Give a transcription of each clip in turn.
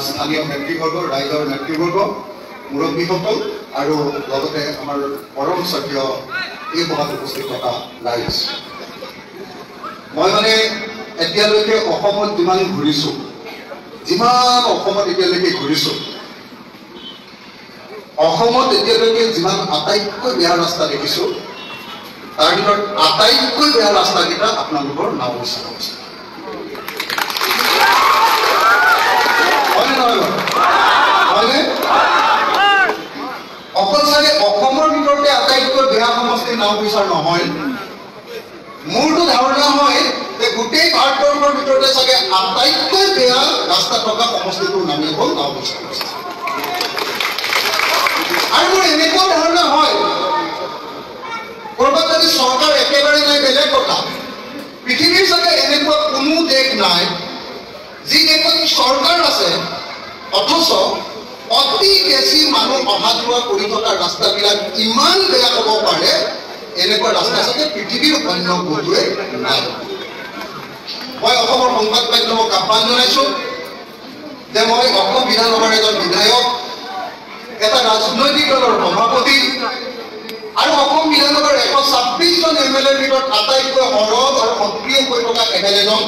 স্থানীয় নেতৃবৰ্গ, ৰাইজৰ নেতৃবৰ্গ, মুৰব্বীসকল আৰু লগতে আমাৰ পৰম শ্ৰদ্ধেয় এই সভাত উপস্থিত থকা ৰাইজ। মই মানে এতিয়ালৈকে অসমত যিমান ঘূৰিছোঁ, অসমত এতিয়ালৈকে যিমান আটাইতকৈ বেয়া ৰাস্তা দেখিছোঁ, তাৰ ভিতৰত আটাইতকৈ বেয়া ৰাস্তাকেইটা আপোনালোকৰ নাওবৈচা অৱস্থা। অকল চাগে অসমৰ ভিতৰতে আটাইতকৈ বেয়া সমষ্টি নাওবৈচাৰ নহয়, মোৰতো ধাৰণা হয় যে গোটেই ভাৰতবৰ্ষৰ ভিতৰতে চাগে আটাইতকৈ বেয়া ৰাস্তা থকা সমষ্টিটোৰ নামেই হ'ল নাওবৈচা সমষ্টি। আৰু মোৰ এনেকুৱা ধাৰণা হয়, ক'ৰবাত যদি চৰকাৰ একেবাৰে নাই বেলেগ কথা, পৃথিৱীৰ চাগে এনেকুৱা কোনো দেশ নাই যি দেশত চৰকাৰ আছে অথচ অতি বেছি মানুহ অহা যোৱা কৰি থকা ৰাস্তাবিলাক ইমান বেয়া হ'ব পাৰে, এনেকুৱা ৰাস্তা চাগে পৃথিৱীৰ অন্য ক'তোৱে নাই। মই অসমৰ সংবাদ মাধ্যমক আহ্বান জনাইছোঁ যে মই অসম বিধানসভাৰ এজন বিধায়ক, এটা ৰাজনৈতিক দলৰ সভাপতি আৰু অসম বিধানসভাৰ 126জন MLA ৰ ভিতৰত আটাইতকৈ সৰব আৰু সক্ৰিয় হৈ থকা MLA জন।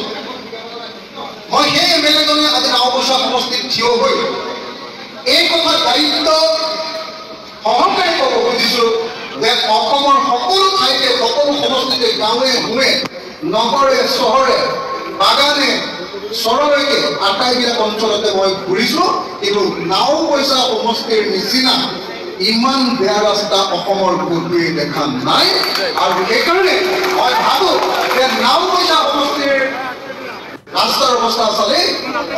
মই সেই MLA জনে আজি নাওবৈচা সমষ্টিত থিয় হৈ এই কথা দায়িত্ব সহকাৰে ক'ব খুজিছোঁ যে অসমৰ সকলো ঠাইতে, সকলো সমষ্টিতে, গাঁৱে ভূঞে, নগৰে চহৰে, বাগানে চৰলৈকে আটাইবিলাক অঞ্চলতে মই ঘূৰিছোঁ, কিন্তু নাওবৈচা সমষ্টিৰ নিচিনা ইমান বেয়া ৰাস্তা অসমৰ ক'তোৱে দেখা নাই। আৰু সেইকাৰণে মই ভাবোঁ যে নাওবৈচা সমষ্টিৰ ৰাস্তাৰ অৱস্থা চালে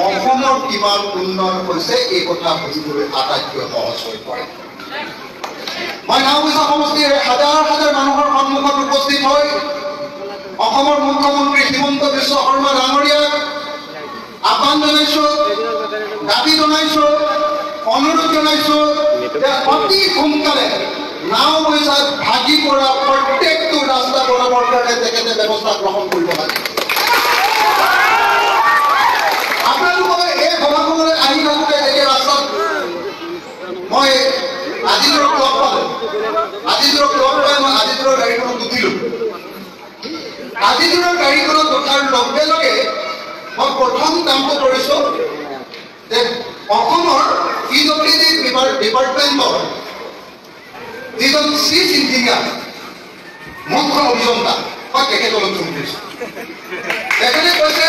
অসমৰ কিমান উন্নয়ন হৈছে এই কথা বুজিবলৈ আটাইতকৈ সহজ হৈ পৰে। মই নাওবৈচা সমষ্টিৰ হাজাৰ হাজাৰ মানুহৰ সন্মুখত উপস্থিত হৈ অসমৰ মুখ্যমন্ত্ৰী হিমন্ত বিশ্ব শৰ্মা ডাঙৰীয়াক আহ্বান জনাইছোঁ, দাবী জনাইছোঁ, অনুৰোধ জনাইছোঁ যে অতি সোনকালে নাওবৈচাত ভাগি পৰা প্ৰত্যেকটো ৰাস্তা বনাবৰ কাৰণে তেখেতে ব্যৱস্থা গ্ৰহণ কৰিব লাগে। আপোনালোকে এই সভাখনলৈ আহি থাকোঁতে যেতিয়া ৰাস্তাত মই আজিজোৰক লগ পালোঁ, মই আজিজোৰৰ গাড়ীখনত উঠিলোঁ। আজিজোৰৰ গাড়ীখনত উঠাৰ লগে লগে মই প্ৰথম কামটো কৰিছোঁ যে অসমৰ PWD ডিপাৰ্টমেণ্টৰ যিজন চিফ ইঞ্জিনিয়াৰ, মুখ্য অভিযন্তা, মই তেখেতলৈ ফোন কৰিছোঁ। তেখেতে কৈছে,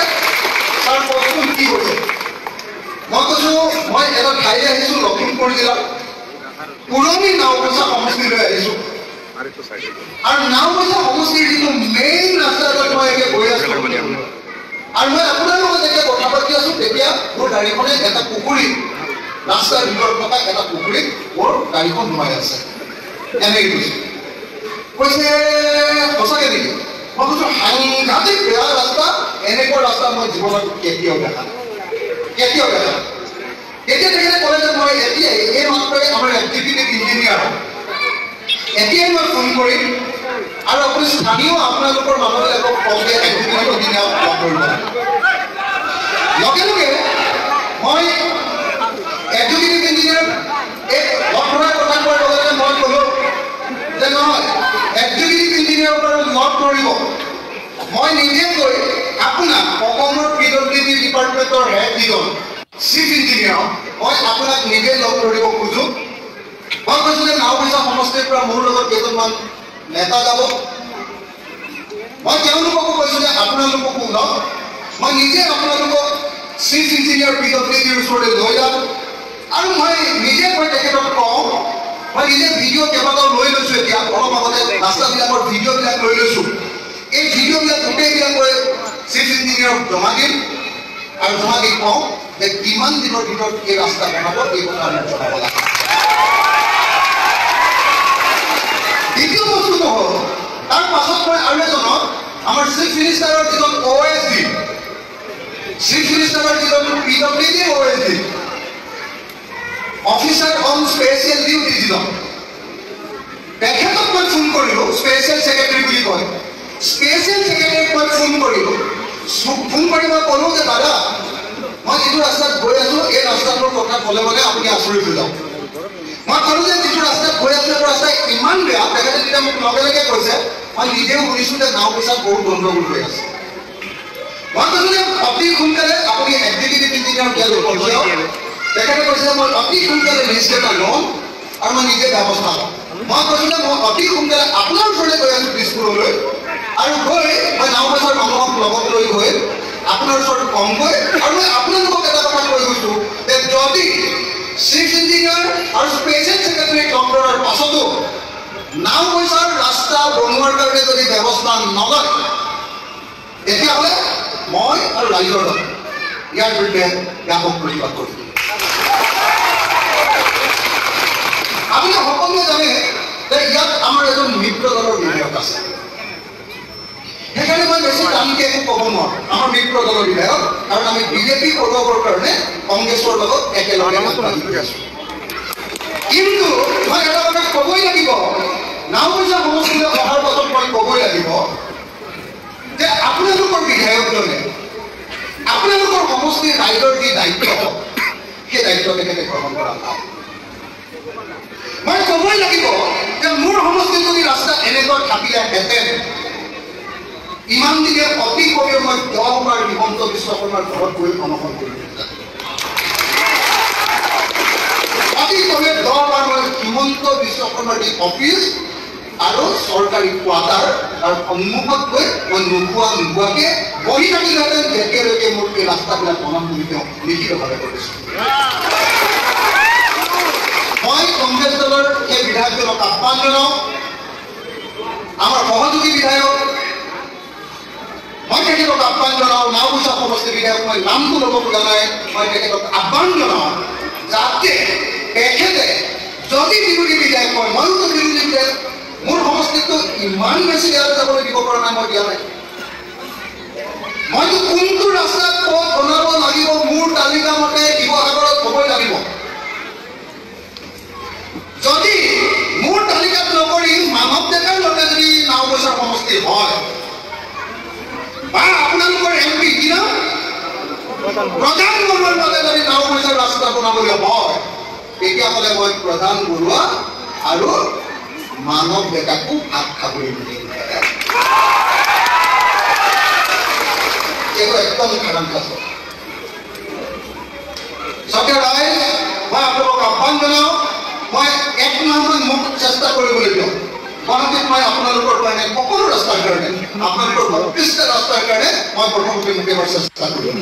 ছাৰ কওকচোন কি কৈছে? মই কৈছোঁ মই এটা ঠাইলৈ আহিছোঁ, লখিমপুৰ জিলাৰ পুৰণি নাওবৈচা সমষ্টিলৈ আহিছোঁ। আৰু নাওবৈচা সমষ্টিৰ যিটো মেইন ৰাস্তাটোত মই এতিয়া গৈ আছোঁ, আৰু মই আপোনাৰ লগত যেতিয়া কথা পাতি আছোঁ তেতিয়া মোৰ গাড়ীখনে এটা পুখুৰী, ৰাস্তাৰ ভিতৰত থকা এটা পুখুৰীত মোৰ গাড়ীখন সোমাই আছে। এনেকৈ কৈছে সঁচাকৈ নেকি? মই কৈছোঁ সাংঘাতিক বেয়া ৰাস্তা, এনেকুৱা ৰাস্তা মই জীৱনত কেতিয়াও দেখা নাই। এতিয়া তেখেতে ক'লে যে মই এতিয়াই এই মাত্ৰই আমাৰ এক্সিকিউটিভ ইঞ্জিনিয়াৰ এতিয়াই মই ফোন কৰিম আৰু আপুনি স্থানীয় আপোনালোকৰ মানুহবিলাকক কওঁতে এক্সিকিউটিভ ইঞ্জিনিয়াৰক লগ কৰিব লাগে। লগে লগে মই এক্সিকিউটিভ ইঞ্জিনিয়াৰ এই লগ ধৰাৰ কথা কোৱাৰ লগে লগে মই ক'লোঁ যে নহয়, এক্সিকিউটিভ ইঞ্জিনিয়াৰৰ পৰা লগ ধৰিব, মই নিজে গৈ আপোনাক অসমৰ PWD ডিপাৰ্টমেণ্টৰ হেড যিজন চিফ ইঞ্জিনিয়াৰ, মই আপোনাক নিজে লগ ধৰিব খোজোঁ। মই কৈছোঁ যে নাওবৈচা সমষ্টিৰ পৰা মোৰ লগত কেইজনমান নেতা যাব। মই তেওঁলোককো কৈছোঁ যে আপোনালোককো লগ, মই নিজে আপোনালোকক চিফ ইঞ্জিনিয়াৰ PWDৰ ওচৰলৈ লৈ যাম। আৰু মই নিজে গৈ তেখেতক কওঁ, মই নিজে ভিডিঅ' কেইবাটাও লৈ লৈছোঁ। এতিয়া অলপ আগতে ৰাস্তাবিলাকৰ ভিডিঅ'বিলাক লৈ লৈছোঁ। এই ভিডিঅ'বিলাক গোটেইবিলাক গৈ চিফ ইঞ্জিনিয়াৰক জমা দিম আৰু জমা দি কওঁ যে কিমান দিনৰ ভিতৰত এই ৰাস্তা বনাব, এই কথা আমি জনাব লাগে। দ্বিতীয় বস্তুটো হ'ল, তাৰ পাছত মই আৰু এজনক আমাৰ চিফ মিনিষ্টাৰৰ যিজন OSD, চিফ মিনিষ্টাৰৰ যিজন PWD OSD, officer on special duty যিজন, তেখেতক মই ফোন কৰিলোঁ। স্পেচিয়েল ছেক্ৰেটাৰী বুলি কয়, স্পেচিয়েল ছেক্ৰেটাৰীক মই ফোন কৰিলোঁ। ফোন কৰি মই ক'লোঁ যে দাদা, মই যিটো ৰাস্তাত গৈ আছোঁ, এই ৰাস্তাটোৰ কথা ক'লে মানে আপুনি আচৰিত হৈ যাব মই ক'লো যে যিটো ৰাস্তাত গৈ আছে ৰাস্তা ইমান বেয়া তেখেতে যেতিয়া মোক লগে লগে কৈছে মই নিজেও শুনিছোঁ যে নাও পইচাত বহুত গণ্ডগোল হৈ আছে মই ক'লো যে অতি সোনকালে আপুনি এক্সিকিউটিভ ইঞ্জিনিয়াৰ তেখেতে কৈছে মই অতি সোনকালে লিষ্ট এটা ল'ম আৰু মই নিজে ব্যৱস্থা ল'ম মই কৈছোঁ যে মই অতি সোনকালে আপোনাৰ ওচৰলৈ গৈ আছোঁ দিছপুৰলৈ আৰু গৈ মই নাও পইচাৰ মানুহক লগত লৈ গৈ আপোনাৰ ওচৰত কমকৈ আৰু মই আপোনালোকক এটা কথা কৈ গৈছোঁ যে যদি চিফ ইঞ্জিনিয়াৰ আৰু স্পেচিয়েল ছেক্ৰেটাৰী লগ কৰাৰ পাছতো নাও পইচাৰ ৰাস্তা বনোৱাৰ কাৰণে যদি ব্যৱস্থা নলয় তেতিয়াহ'লে মই আৰু ৰাইজৰ দল ইয়াৰ বিৰুদ্ধে ব্যাপক প্ৰতিবাদ কৰিম আপুনি সকলোৱে জানে যে ইয়াত আমাৰ এজন মিত্ৰ দলৰ বিধায়ক আছে সেইকাৰণে মই বেছি টানকৈ একো ক'ব নোৱাৰোঁ আমাৰ মিত্ৰ দলৰ বিধায়ক কাৰণ আমি বিজেপি কৰোৱাবৰ কাৰণে কংগ্ৰেছৰ লগত একেলগে আগবাঢ়ি আছোঁ কিন্তু মই এটা কথা ক'বই লাগিব নাও পইচা সমষ্টিলৈ অহাৰ পাছত মই ক'বই লাগিব যে আপোনালোকৰ বিধায়কজনে আপোনালোকৰ সমষ্টিৰ ৰাইজৰ যি দায়িত্ব সেই দায়িত্ব তেখেতে গ্ৰহণ কৰা নাই মই ক'বই লাগিব যে মোৰ সমষ্টিত যদি ৰাস্তা এনেকৈ থাকিলেহেঁতেন ইমান দিনে অতি কমেও মই 10 বাৰ হিমন্ত বিশ্ব শৰ্মাৰ ঘৰত গৈ অনশন কৰিলোঁ অতি কমেও 10 বাৰ মই হিমন্ত বিশ্ব শৰ্মাৰ যি অফিচ আৰু চৰকাৰী কোৱাৰ্টাৰ তাৰ সন্মুখত গৈ মই নোখোৱাকৈ বহি থাকিলেহেঁতেন যেতিয়ালৈকে মোৰ এই ৰাস্তাবিলাক বনাম বুলি তেওঁ লিখিতভাৱে কৰিছোঁ মই কংগ্ৰেছ দলৰ সেই বিধায়কজনক আহ্বান জনাওঁ আমাৰ সহযোগী বিধায়ক মই তেখেতক আহ্বান জনাওঁ নাও পইচা সমষ্টিৰ বিধায়ক মই নামটো ল'ব খোজা নাই মই তেখেতক আহ্বান জনাওঁ যাতে তেখেতে যদি বিৰোধী বিধায়ক হয় মইতো বিৰোধী বিধায়ক মোৰ সমষ্টিটো ইমান বেছি ইয়াত যাবলৈ দিব পৰা নাই মই দিয়া নাই মইতো কোনটো ৰাস্তাত ক'ত বনাব লাগিব মোৰ তালিকা মতে শিৱসাগৰত হ'বই লাগিব যদি মোৰ তালিকাত নকৰি মানৱ ডেকাৰ লগে যদি নাও পইচাৰ সমষ্টি হয় বা আপোনালোকৰ এমপি কি নাম প্ৰধান বৰুৱাৰ বাবে যদি নাও পইচাৰ ৰাস্তা বনাবলৈ হয় তেতিয়াহ'লে মই প্ৰধান বৰুৱা আৰু মানৱ ডেকাকো ভাত খাবলৈ নিদিম এইটো একদম খাৰাং আছে চৰকাৰ ৰাইজ মই আপোনালোকক আহ্বান জনাওঁ মই 1 মাহমান মোক চেষ্টা কৰিবলৈ দিয়ক গুৱাহাটীত মই আপোনালোকৰ কাৰণে সকলো ৰাস্তাৰ কাৰণে আপোনালোকৰ 32টা ৰাস্তাৰ কাৰণে মই প্ৰথমতে মোক এবাৰ চেষ্টা কৰিম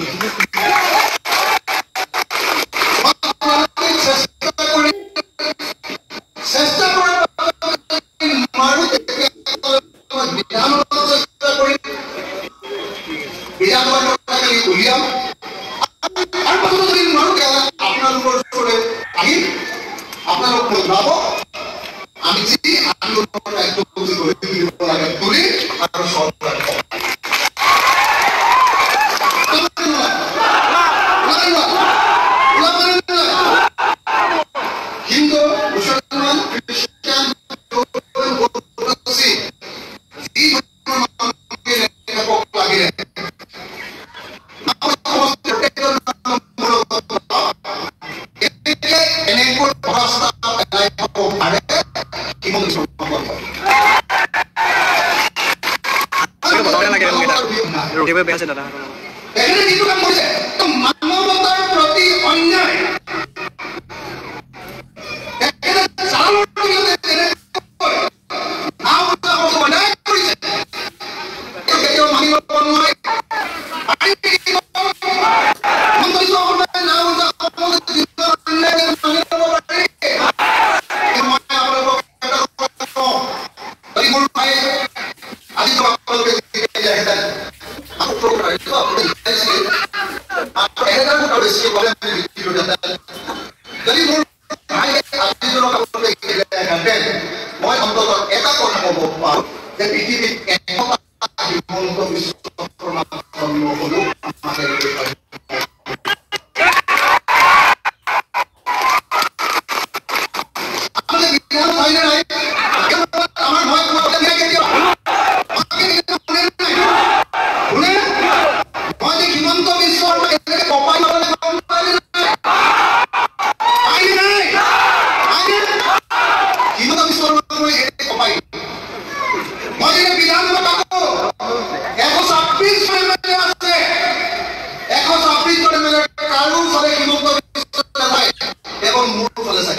চেষ্টা কৰাৰ মাৰো বিধানত চেষ্টা কৰিম বিধানৰ উলিয়াম আৰু পাছত যদি নোৱাৰো আপোনালোকৰ ওচৰলৈ আহিম আপোনালোক জনাব আমি যি আন্দোলনৰ কাৰ্যসূচী গঢ়ি তুলিব লাগে তুলি আৰু চৰকাৰ হিন্দু মুছলমান খ্ৰীষ্টান লাগিলে এনেকৈ ৰাস্তা পেলাই থব পাৰে মানৱতাৰ প্ৰতি অন্যায় মই অন্তত এটা কথা ক'ব পাৰোঁ যে পৃথিৱীত হিমন্ত বিশ্ব শৰ্মা জন্ম হ'লেও হিমন্ত বিশ্ব কাৰো ফালে হিমন্ত বিশ্ব নাযায়, কেৱল মোৰ ফালে চাই।